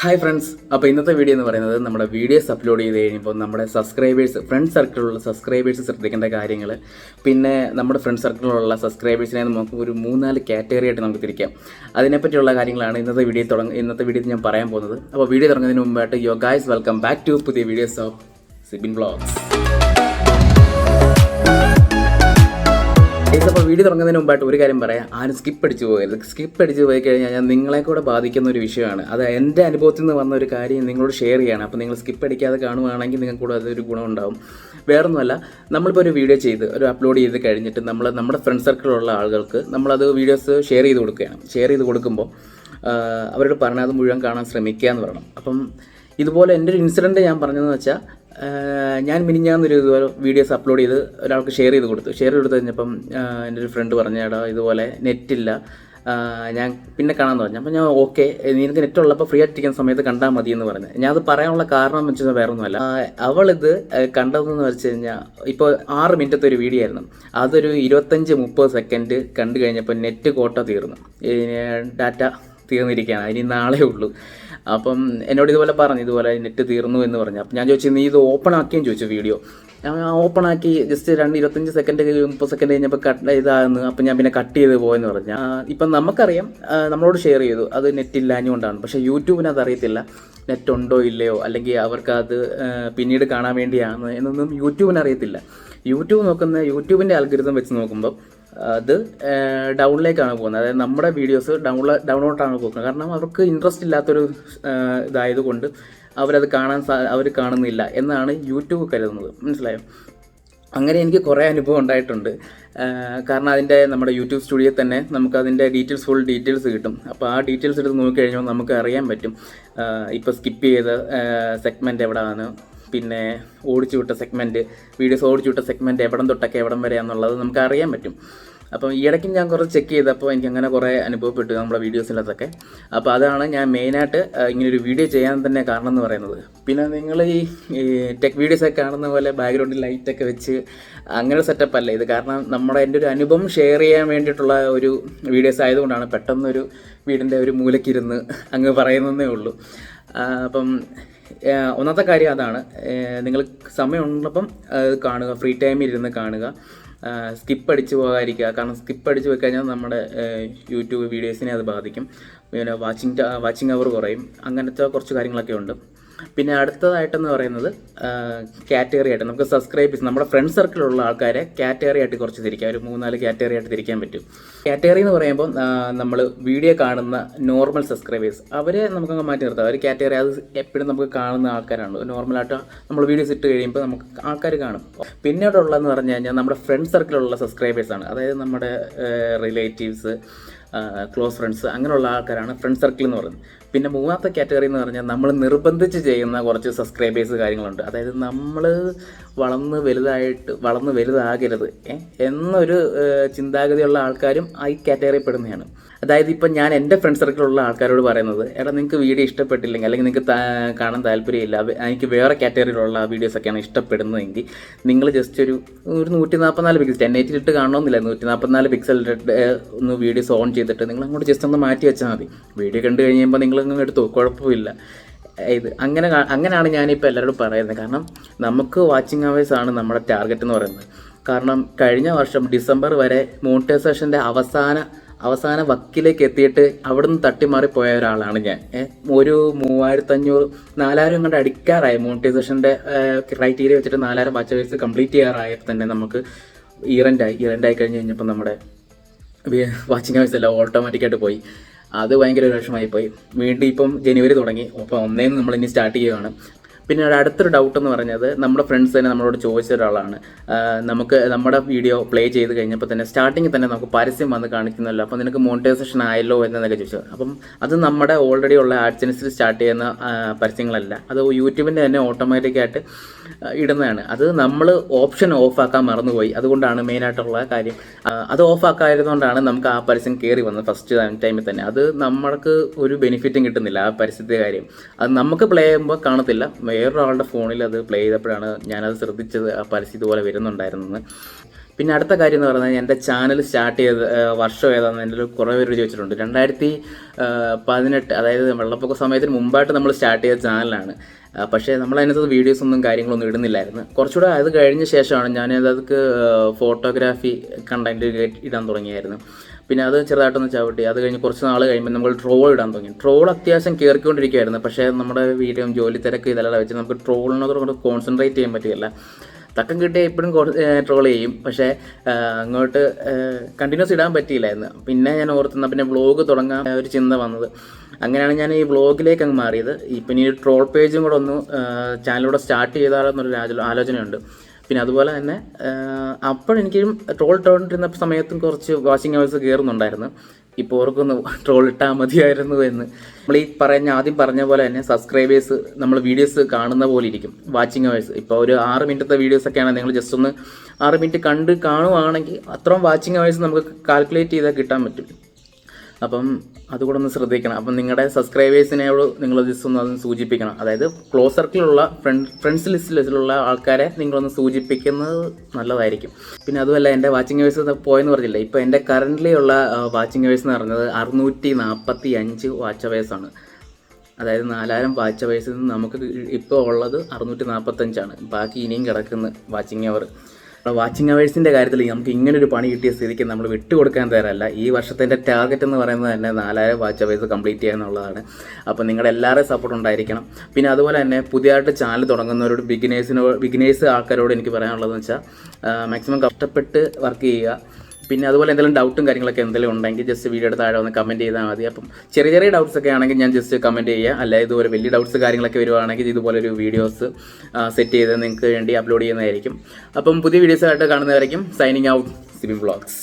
Hi friends, അപ്പോൾ ഇന്നത്തെ video എന്ന് പറയുന്നത് നമ്മുടെ വീഡിയോസ് അപ്ലോഡ് ചെയ്ത് കഴിയുമ്പോൾ നമ്മുടെ സബ്സ്ക്രൈബേഴ്സ്, ഫ്രണ്ട് സർക്കിളിലുള്ള സബ്സ്ക്രൈബേഴ്സ് ശ്രദ്ധിക്കേണ്ട കാര്യങ്ങൾ, പിന്നെ നമ്മുടെ ഫ്രണ്ട് സർക്കിളിലുള്ള സബ്സ്ക്രൈബേഴ്സിനെ നമുക്ക് ഒരു 3-4 കാറ്റഗറി ആയിട്ട് നമുക്ക് തിരിക്കാം. അതിനെപ്പറ്റിയുള്ള കാര്യങ്ങളാണ് ഇന്നത്തെ വീഡിയോ ഞാൻ പറയാൻ പോകുന്നത്. അപ്പോൾ വീഡിയോ തുടങ്ങുന്നതിന് മുമ്പായിട്ട് yo guys, welcome back to പുതിയ വീഡിയോസ് ഓഫ് സിബിൻ വ്ളോഗ്സ്. അപ്പോൾ വീഡിയോ തുടങ്ങുന്നതിന് മുമ്പായിട്ട് ഒരു കാര്യം പറയാം, ആരും സ്കിപ്പ് അടിച്ച് പോകരുത്. സ്കിപ്പ് അടിച്ച് പോയി കഴിഞ്ഞാൽ നിങ്ങളെ കൂടെ ബാധിക്കുന്ന ഒരു വിഷയമാണ്. അത് എൻ്റെ അനുഭവത്തിൽ നിന്ന് വന്ന ഒരു കാര്യം നിങ്ങളോട് ഷെയർ ചെയ്യണം. അപ്പോൾ നിങ്ങൾ സ്കിപ്പ് അടിക്കാതെ കാണുകയാണെങ്കിൽ നിങ്ങൾക്ക് കൂടെ അതൊരു ഗുണമുണ്ടാകും. വേറൊന്നുമല്ല, നമ്മളിപ്പോൾ ഒരു വീഡിയോ ഒരു അപ്ലോഡ് ചെയ്ത് കഴിഞ്ഞിട്ട് നമ്മുടെ ഫ്രണ്ട് സർക്കിളിലുള്ള ആളുകൾക്ക് നമ്മളത് വീഡിയോസ് ഷെയർ ചെയ്ത് കൊടുക്കുകയാണ്. ഷെയർ ചെയ്ത് കൊടുക്കുമ്പോൾ അവരോട് പറഞ്ഞാൽ അത് മുഴുവൻ കാണാൻ ശ്രമിക്കുക എന്ന് പറയണം. അപ്പം ഇതുപോലെ എൻ്റെ ഒരു ഇൻസിഡൻറ്റ് ഞാൻ പറഞ്ഞതെന്ന് വെച്ചാൽ, ഞാൻ മിനിഞ്ഞാന്നൊരു ഇതുപോലെ വീഡിയോസ് അപ്ലോഡ് ചെയ്ത് ഒരാൾക്ക് ഷെയർ ചെയ്ത് കൊടുത്തു കഴിഞ്ഞപ്പം എൻ്റെ ഒരു ഫ്രണ്ട് പറഞ്ഞേടാ ഇതുപോലെ നെറ്റില്ല, ഞാൻ പിന്നെ കാണാമെന്ന് പറഞ്ഞു. അപ്പോൾ ഞാൻ ഓക്കെ, നിനക്ക് നെറ്റുള്ളപ്പോൾ ഫ്രീ ആയിട്ടിരിക്കുന്ന സമയത്ത് കണ്ടാൽ മതി എന്ന് പറഞ്ഞു. ഞാൻ അത് പറയാനുള്ള കാരണം വെച്ചാൽ വേറെ ഒന്നുമല്ല, അവളിത് കണ്ടതെന്ന് വെച്ച് കഴിഞ്ഞാൽ ഇപ്പോൾ 6 മിനിറ്റത്തെ ഒരു വീഡിയോ ആയിരുന്നു. അതൊരു 25-30 സെക്കൻഡ് കണ്ടു കഴിഞ്ഞപ്പോൾ നെറ്റ് കോട്ട തീർന്നു, ഡാറ്റ തീർന്നിരിക്കുകയാണ്, ഇനി നാളെ ഉള്ളൂ. അപ്പം എന്നോട് ഇതുപോലെ നെറ്റ് തീർന്നു എന്ന് പറഞ്ഞു. അപ്പം ഞാൻ ചോദിച്ചു, നീ ഇത് ഓപ്പൺ ആക്കിയെന്ന് ചോദിച്ചു. വീഡിയോ ഞാൻ ഓപ്പൺ ആക്കി ജസ്റ്റ് 25 സെക്കൻഡ് 30 സെക്കൻഡ് കഴിഞ്ഞപ്പോൾ ഇതാകുന്നു. അപ്പം ഞാൻ പിന്നെ കട്ട് ചെയ്ത് പോയെന്ന് പറഞ്ഞു. ഇപ്പം നമുക്കറിയാം, നമ്മളോട് ഷെയർ ചെയ്തു അത് നെറ്റ് ഇല്ലാഞ്ഞുകൊണ്ടാണ്. പക്ഷേ യൂട്യൂബിന് അതറിയത്തില്ല നെറ്റ് ഉണ്ടോ ഇല്ലയോ, അല്ലെങ്കിൽ അവർക്കത് പിന്നീട് കാണാൻ വേണ്ടിയാണ് എന്നൊന്നും യൂട്യൂബിന് അറിയത്തില്ല. യൂട്യൂബിൻ്റെ അൽഗോരിതം വെച്ച് നോക്കുമ്പോൾ അത് ഡൗണിലേക്കാണ് പോകുന്നത്. അതായത് നമ്മുടെ വീഡിയോസ് ഡൗൺലോട്ടാണ് പോകുന്നത്. കാരണം അവർക്ക് ഇൻട്രസ്റ്റ് ഇല്ലാത്തൊരു ഇതായതുകൊണ്ട് അവർ കാണുന്നില്ല എന്നാണ് യൂട്യൂബ് കരുതുന്നത്. മനസ്സിലായോ? അങ്ങനെ എനിക്ക് കുറേ അനുഭവം ഉണ്ടായിട്ടുണ്ട്. കാരണം നമ്മുടെ യൂട്യൂബ് സ്റ്റുഡിയോയിൽ തന്നെ നമുക്കതിൻ്റെ ഫുൾ ഡീറ്റെയിൽസ് കിട്ടും. അപ്പോൾ ആ ഡീറ്റെയിൽസ് എടുത്ത് നോക്കിക്കഴിഞ്ഞാൽ നമുക്ക് അറിയാൻ പറ്റും ഇപ്പോൾ സ്കിപ്പ് ചെയ്ത സെഗ്മെൻറ്റ് എവിടെയാണ്, പിന്നെ വീഡിയോസ് ഓടിച്ചു വിട്ട സെഗ്മെൻറ്റ് എവിടം തൊട്ടൊക്കെ എവിടം വരെയാണെന്നുള്ളത് നമുക്ക് അറിയാൻ പറ്റും. അപ്പം ഈ ഇടയ്ക്ക് ഞാൻ കുറച്ച് ചെക്ക് ചെയ്തപ്പോൾ എനിക്ക് അങ്ങനെ കുറേ അനുഭവപ്പെട്ടു നമ്മുടെ വീഡിയോസിലതൊക്കെ. അപ്പോൾ അതാണ് ഞാൻ മെയിനായിട്ട് ഇങ്ങനൊരു വീഡിയോ ചെയ്യാൻ തന്നെ കാരണം എന്ന് പറയുന്നത്. പിന്നെ നിങ്ങൾ ഈ ടെക് വീഡിയോസൊക്കെ കാണുന്ന പോലെ ബാക്ക്ഗ്രൗണ്ടിൽ ലൈറ്റൊക്കെ വെച്ച് അങ്ങനെ ഒരു സെറ്റപ്പ് അല്ല ഇത്. കാരണം എൻ്റെ ഒരു അനുഭവം ഷെയർ ചെയ്യാൻ വേണ്ടിയിട്ടുള്ള ഒരു വീഡിയോസ് ആയതുകൊണ്ടാണ് പെട്ടെന്നൊരു വീടിൻ്റെ ഒരു മൂലക്കിരുന്ന് അങ്ങ് പറയുന്നതേ ഉള്ളൂ. അപ്പം ഒന്നാമത്തെ കാര്യം അതാണ്, നിങ്ങൾ സമയമുള്ളപ്പം കാണുക, ഫ്രീ ടൈമിൽ ഇരുന്ന് കാണുക, സ്കിപ്പ് അടിച്ച് പോകാതിരിക്കുക. കാരണം സ്കിപ്പ് അടിച്ച് പോയി കഴിഞ്ഞാൽ നമ്മുടെ യൂട്യൂബ് വീഡിയോസിനെ അത് ബാധിക്കും. പിന്നെ വാച്ചിങ് അവർ കുറയും. അങ്ങനത്തെ കുറച്ച് കാര്യങ്ങളൊക്കെ ഉണ്ട്. പിന്നെ അടുത്തതായിട്ടെന്ന് പറയുന്നത് കാറ്റഗറി ആയിട്ട് നമുക്ക് സബ്സ്ക്രൈബേഴ്സ്, നമ്മുടെ ഫ്രണ്ട് സർക്കിളിലുള്ള ആൾക്കാരെ കാറ്റഗറി ആയിട്ട് കുറച്ച് തിരിക്കാം. ഒരു 3-4 കാറ്റഗറി ആയിട്ട് തിരിക്കാൻ പറ്റും. കാറ്റഗറി എന്ന് പറയുമ്പോൾ നമ്മൾ വീഡിയോ കാണുന്ന നോർമൽ സബ്സ്ക്രൈബേഴ്സ്, അവരെ നമുക്കങ്ങ് മാറ്റി നിർത്താം. ഒരു കാറ്റഗറി അത് എപ്പോഴും നമുക്ക് കാണുന്ന ആൾക്കാരാണ്. നോർമലായിട്ട് നമ്മൾ വീഡിയോസ് ഇട്ട് കഴിയുമ്പോൾ നമുക്ക് ആൾക്കാർ കാണും. പിന്നീട് ഉള്ളതെന്ന് പറഞ്ഞു കഴിഞ്ഞാൽ നമ്മുടെ ഫ്രണ്ട് സർക്കിളിലുള്ള സബ്സ്ക്രൈബേഴ്സാണ്. അതായത് നമ്മുടെ റിലേറ്റീവ്സ്, ക്ലോസ് ഫ്രണ്ട്സ്, അങ്ങനെയുള്ള ആൾക്കാരാണ് ഫ്രണ്ട് സർക്കിൾ എന്ന് പറയുന്നത്. പിന്നെ 3ാമത്തെ കാറ്റഗറി എന്ന് പറഞ്ഞാൽ നമ്മൾ നിർബന്ധിച്ച് ചെയ്യുന്ന കുറച്ച് സബ്സ്ക്രൈബേഴ്സ് കാര്യങ്ങളുണ്ട്. അതായത് നമ്മൾ വളർന്ന് വലുതാകരുത് എന്നൊരു ചിന്താഗതിയുള്ള ആൾക്കാരും ഈ കാറ്റഗറിയിൽ പെടുന്നതാണ്. അതായത് ഇപ്പം ഞാൻ എൻ്റെ ഫ്രണ്ട് സർക്കിളിലുള്ള ആൾക്കാരോട് പറയുന്നത്, എടാ നിങ്ങൾക്ക് വീഡിയോ ഇഷ്ടപ്പെട്ടില്ലെങ്കിൽ, അല്ലെങ്കിൽ നിങ്ങൾക്ക് കാണാൻ താല്പര്യമില്ല, എനിക്ക് വേറെ കാറ്റഗറിയിലുള്ള വീഡിയോസൊക്കെയാണ് ഇഷ്ടപ്പെടുന്നതെങ്കിൽ നിങ്ങൾ ജസ്റ്റ് ഒരു 144 പിക്സൽ 1080 ഇട്ട് കാണണമെന്നില്ല, 144 പിക്സൽ ഒന്ന് വീഡിയോസ് ഓൺ ചെയ്തിട്ട് നിങ്ങൾ അങ്ങോട്ട് ജസ്റ്റ് ഒന്ന് മാറ്റി വെച്ചാൽ മതി. വീഡിയോ കണ്ടു കഴിയുമ്പോൾ നിങ്ങളങ്ങ് എടുത്തു, കുഴപ്പമില്ല. അങ്ങനെയാണ് ഞാനിപ്പോൾ എല്ലാവരോടും പറയുന്നത്. കാരണം നമുക്ക് വാച്ചിങ് അവേഴ്സ് ആണ് നമ്മുടെ ടാർഗറ്റ് എന്ന് പറയുന്നത്. കാരണം കഴിഞ്ഞ വർഷം ഡിസംബർ വരെ മോണിറ്റൈസേഷൻ്റെ അവസാന വക്കിലേക്ക് എത്തിയിട്ട് അവിടെ നിന്ന് തട്ടിമാറിപ്പോയ ഒരാളാണ് ഞാൻ. ഒരു 3500-4000 കണ്ട് അടിക്കാറായി മോണിറ്റൈസേഷൻ്റെ ക്രൈറ്റീരിയ വെച്ചിട്ട് 4000 വാച്ച് അവേഴ്സ് കംപ്ലീറ്റ് ചെയ്യാറായപ്പോൾ തന്നെ നമുക്ക് ഇയറെൻഡായി കഴിഞ്ഞപ്പോൾ നമ്മുടെ വാച്ചിങ് അവേഴ്സ് എല്ലാം ഓട്ടോമാറ്റിക്കായിട്ട് പോയി. അത് ഭയങ്കര ഒരു വിഷമമായിപ്പോയി. വീണ്ടും ഇപ്പം ജനുവരി തുടങ്ങി, അപ്പോൾ 1 നമ്മൾ ഇനി സ്റ്റാർട്ട് ചെയ്യുകയാണ്. പിന്നെ അടുത്തൊരു ഡൗട്ട് എന്ന് പറഞ്ഞത്, നമ്മുടെ ഫ്രണ്ട്സ് തന്നെ നമ്മളോട് ചോദിച്ച ഒരാളാണ്, നമുക്ക് നമ്മുടെ വീഡിയോ പ്ലേ ചെയ്ത് കഴിഞ്ഞപ്പോൾ തന്നെ സ്റ്റാർട്ടിങ്ങിൽ തന്നെ നമുക്ക് പരസ്യം വന്ന് കാണിക്കുന്നല്ലോ, അപ്പോൾ നിനക്ക് മോണിറ്റൈസേഷൻ ആയല്ലോ എന്നൊക്കെ ചോദിച്ചു. അപ്പം അത് നമ്മുടെ ഓൾറെഡി ഉള്ള ആഡ്സെൻസിൽ സ്റ്റാർട്ട് ചെയ്യുന്ന പരസ്യങ്ങളല്ല, അത് യൂട്യൂബിൻ്റെ തന്നെ ഓട്ടോമാറ്റിക്കായിട്ട് ഇടുന്നതാണ്. അത് നമ്മൾ ഓപ്ഷൻ ഓഫാക്കാൻ മറന്നുപോയി. അതുകൊണ്ടാണ് മെയിനായിട്ടുള്ള കാര്യം. അത് ഓഫാക്കായിരുന്നുകൊണ്ടാണ് നമുക്ക് ആ പരസ്യം കയറി വന്നത് ഫസ്റ്റ് ടൈമിൽ തന്നെ. അത് നമ്മൾക്ക് ഒരു ബെനിഫിറ്റും കിട്ടുന്നില്ല ആ പരസ്യത്തെ കാര്യം. അത് നമുക്ക് പ്ലേ ചെയ്യുമ്പോൾ കാണത്തില്ല, വേറൊരാളുടെ ഫോണിൽ അത് പ്ലേ ചെയ്തപ്പോഴാണ് ഞാനത് ശ്രദ്ധിച്ചത്, ആ പരസ്യം ഇതുപോലെ വരുന്നുണ്ടായിരുന്നെന്ന്. പിന്നെ അടുത്ത കാര്യം എന്ന് പറഞ്ഞാൽ എൻ്റെ ചാനൽ സ്റ്റാർട്ട് ചെയ്ത വർഷം ഏതാണെന്ന് എൻ്റെ കുറേ പേര് ചോദിച്ചിട്ടുണ്ട്. 2018, അതായത് വെള്ളപ്പൊക്ക സമയത്തിന് മുമ്പായിട്ട് നമ്മൾ സ്റ്റാർട്ട് ചെയ്ത ചാനലാണ്. പക്ഷേ നമ്മളതിനകത്ത് വീഡിയോസൊന്നും കാര്യങ്ങളൊന്നും ഇടുന്നില്ലായിരുന്നു. കുറച്ചുകൂടെ അത് കഴിഞ്ഞ ശേഷമാണ് ഞാനതൊക്കെ ഫോട്ടോഗ്രാഫി കണ്ടൻറ്റ് ഇടാൻ തുടങ്ങിയായിരുന്നു. പിന്നെ അത് ചെറുതായിട്ടൊന്ന് ചവിട്ടി. അത് കഴിഞ്ഞ് കുറച്ച് നാൾ കഴിയുമ്പോൾ നമ്മൾ ട്രോൾ ഇടാൻ തുടങ്ങി. ട്രോൾ അത്യാവശ്യം കയറിക്കൊണ്ടിരിക്കുമായിരുന്നു. പക്ഷേ നമ്മുടെ വീഡിയോ ജോലി തിരക്ക് ഇതെല്ലാം വെച്ച് നമുക്ക് ട്രോളിനോട് കോൺസെൻട്രേറ്റ് ചെയ്യാൻ പറ്റുകയില്ല. തക്കം കിട്ടിയാൽ ഇപ്പോഴും ട്രോൾ ചെയ്യും, പക്ഷേ അങ്ങോട്ട് കണ്ടിന്യൂസ് ഇടാൻ പറ്റിയില്ലായിരുന്നു. പിന്നെ ഞാൻ ഓർത്തുന്ന പിന്നെ വ്ളോഗ് തുടങ്ങാൻ ഒരു ചിന്ത വന്നത്. അങ്ങനെയാണ് ഞാൻ ഈ വ്ളോഗിലേക്ക് അങ്ങ് മാറിയത്. ഇപ്പം ഇനി ട്രോൾ പേജും കൂടെ ഒന്ന് ചാനലിലൂടെ സ്റ്റാർട്ട് ചെയ്താലെന്നൊരു ആലോചനയുണ്ട്. പിന്നെ അതുപോലെ തന്നെ അപ്പോഴെനിക്കും ട്രോൾ ഇട്ടുകൊണ്ടിരുന്ന സമയത്തും കുറച്ച് വാച്ചിങ് അവേഴ്സ് കയറുന്നുണ്ടായിരുന്നു. ഇപ്പോൾ ഓർക്കൊന്ന് ട്രോൾ ഇട്ടാൽ മതിയായിരുന്നു എന്ന്. നമ്മൾ ഈ ആദ്യം പറഞ്ഞ പോലെ തന്നെ സബ്സ്ക്രൈബേഴ്സ് നമ്മൾ വീഡിയോസ് കാണുന്ന പോലെ ഇരിക്കും വാച്ചിങ് അവേഴ്സ്. ഇപ്പോൾ ഒരു 6 മിനിറ്റത്തെ വീഡിയോസൊക്കെയാണ് നിങ്ങൾ ജസ്റ്റ് ഒന്ന് 6 മിനിറ്റ് കാണുവാണെങ്കിൽ അത്രയും വാച്ചിങ് അവേഴ്സ് നമുക്ക് കാൽക്കുലേറ്റ് ചെയ്താൽ കിട്ടാൻ പറ്റും. അപ്പം അതുകൂടെ ഒന്ന് ശ്രദ്ധിക്കണം. അപ്പം നിങ്ങളുടെ സബ്സ്ക്രൈബേഴ്സിനോട് നിങ്ങൾ ജസ്റ്റ് ഒന്ന് അതൊന്ന് സൂചിപ്പിക്കണം. അതായത് ക്ലോസ് സർക്കിളിലുള്ള ഫ്രണ്ട്സ് ലിസ്റ്റിലുള്ള ആൾക്കാരെ നിങ്ങളൊന്ന് സൂചിപ്പിക്കുന്നത് നല്ലതായിരിക്കും. പിന്നെ അതുമല്ല, എൻ്റെ വാച്ചിങ് അവേഴ്സ് പോയെന്ന് പറഞ്ഞില്ല. ഇപ്പോൾ എൻ്റെ കറൻ്റ്ലി ഉള്ള വാച്ചിങ് അവേഴ്സ് എന്ന് പറഞ്ഞത് 645 വാച്ച് അവേഴ്സാണ്. അതായത് 4000 വാച്ച് അവേഴ്സിൽ നിന്ന് നമുക്ക് ഇപ്പോൾ ഉള്ളത് 645ആണ്. ബാക്കി ഇനിയും കിടക്കുന്ന വാച്ചിങ് അവർ. വാച്ചിങ് അവേഴ്സിൻ്റെ കാര്യത്തിൽ നമുക്ക് ഇങ്ങനൊരു പണി കിട്ടിയ സ്ഥിതിക്ക് നമ്മൾ വിട്ടുകൊടുക്കാൻ തയ്യാറല്ല. ഈ വർഷത്തിൻ്റെ ടാർഗറ്റ് എന്ന് പറയുന്നത് തന്നെ 4000 വാച്ച് അവേഴ്സ് കംപ്ലീറ്റ് ചെയ്യുക എന്നുള്ളതാണ്. അപ്പോൾ നിങ്ങളുടെ എല്ലാവരുടെയും സപ്പോർട്ട് ഉണ്ടായിരിക്കണം. പിന്നെ അതുപോലെ തന്നെ പുതിയതായിട്ട് ചാനൽ തുടങ്ങുന്നവരോട് ബിഗിനേഴ്സ് ആൾക്കാരോട് എനിക്ക് പറയാനുള്ളതെന്ന് വെച്ചാൽ മാക്സിമം കഷ്ടപ്പെട്ട് വർക്ക് ചെയ്യുക. പിന്നെ അതുപോലെ എന്തെങ്കിലും ഡൗട്ടും കാര്യങ്ങളൊക്കെ എന്തെങ്കിലും ഉണ്ടെങ്കിൽ ജസ്റ്റ് വീഡിയോയുടെ താഴെ ഒന്ന് കമൻറ്റ് ചെയ്താൽ മതി. അപ്പം ചെറിയ ഡൗട്ട്സ് ഒക്കെ ആണെങ്കിൽ ഞാൻ ജസ്റ്റ് കമൻറ്റ് ചെയ്യുക. അല്ല ഇതുപോലെ വലിയ ഡൗട്ട്സ് കാര്യങ്ങളൊക്കെ വരുവാണെങ്കിൽ ഇതുപോലൊരു വീഡിയോസ് സെറ്റ് ചെയ്ത് നിങ്ങൾക്ക് വേണ്ടി അപ്ലോഡ് ചെയ്യുന്നതായിരിക്കും. അപ്പം പുതിയ വീഡിയോസായിട്ട് കാണുന്നതായിരിക്കും. Signing out, CB vlogs.